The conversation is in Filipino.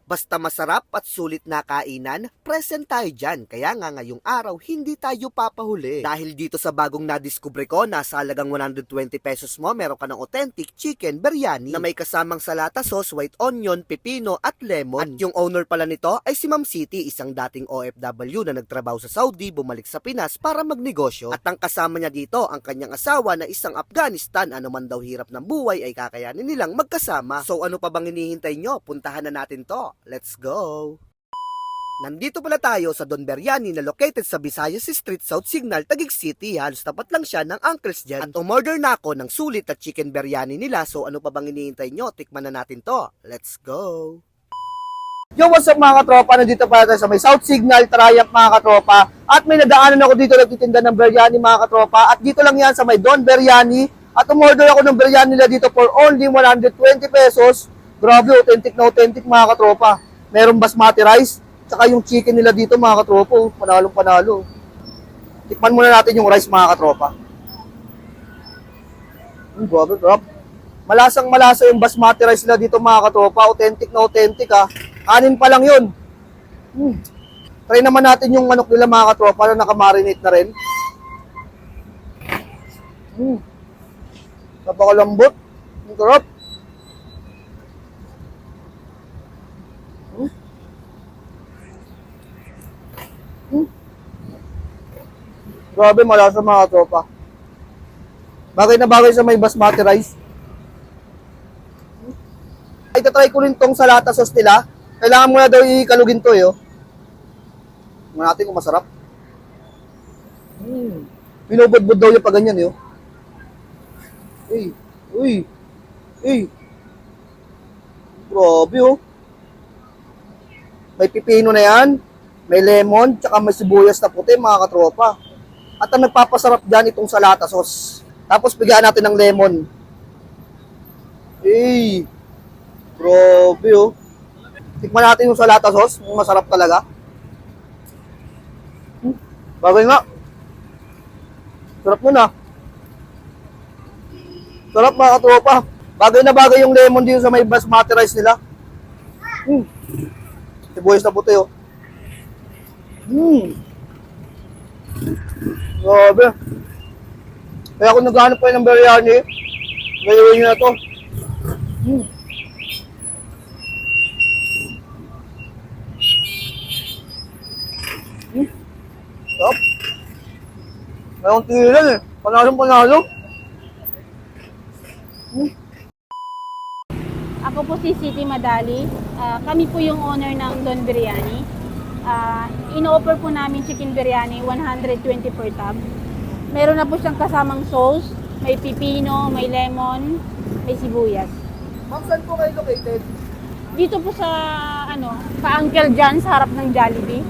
Basta masarap at sulit na kainan, present tayo dyan. Kaya nga ngayong araw, hindi tayo papahuli. Dahil dito sa bagong nadiskubre ko, nasa halagang 120 pesos mo, meron ka ng authentic chicken biryani na may kasamang salata sauce, white onion, pipino at lemon. At yung owner pala nito ay si Ma'am City, isang dating OFW na nagtrabaho sa Saudi, bumalik sa Pinas para magnegosyo. At ang kasama niya dito, ang kanyang asawa na isang Afghanistan, ano man daw hirap ng buhay ay kakayanin nilang magkasama. So ano pa bang hinihintay nyo? Puntahan na natin to. Let's go! Nandito pala tayo sa Don Biryani na located sa Visayas Street, South Signal, Taguig City. Halos tapat lang siya ng Uncle's dyan. At umorder na ako ng sulit at chicken biryani nila. So ano pa bang hinihintay nyo? Tikman na natin to. Let's go! Yo, what's up mga katropa? Nandito pala tayo sa may South Signal, Triumph mga katropa. At may nadaanan ako dito nagtitinda ng biryani mga katropa. At dito lang yan sa may Don Biryani. At umorder ako ng biryani nila dito for only 120 pesos. Grabe, authentic na authentic mga katropa. Merong basmati rice, tsaka yung chicken nila dito mga katropa. Panalong panalo. Tikman muna natin yung rice mga katropa. Grabe, drop. Malasang malasa yung basmati rice nila dito mga katropa. Authentic na authentic ha. Anin pa lang yun. Try naman natin yung manok nila mga katropa na nakamarinate na rin. Napakalambot. Ang sarap. Grabe, malasa mga katropa. Bagay na bagay sa may basmati rice. Itatry ko rin tong salata sauce nila. Kailangan mo na daw ikalugin to eh. Tingnan natin kung masarap. Binubod-bod daw yung pag ganyan eh. Uy. Grabe oh. May pipino na yan. May lemon. Tsaka may sibuyas na puti mga katropa. At ang nagpapasarap dyan itong salata sauce. Tapos bigyan natin ng lemon. Grabe oh. Tikman natin yung salata sauce. Masarap talaga. Bagay nga. Sarap nun ah. Sarap mga katropa. Bagay na bagay yung lemon dito sa may basmati rice nila. Sibuyas na puti oh. Grabe. Kaya kung naghahanap kayo ng biryani, gayawin nyo na to. Stop. Mayroong tigilan eh. Panalo. Ako po si Siti Madali. Kami po yung owner ng Don Biryani. In-offer po namin chicken biryani, 120 per tub. Meron na po siyang kasamang sauce, may pipino, may lemon, may sibuyas. Ma'am, saan po kayo located? Dito po sa, pa Uncle John sa harap ng Jollibee.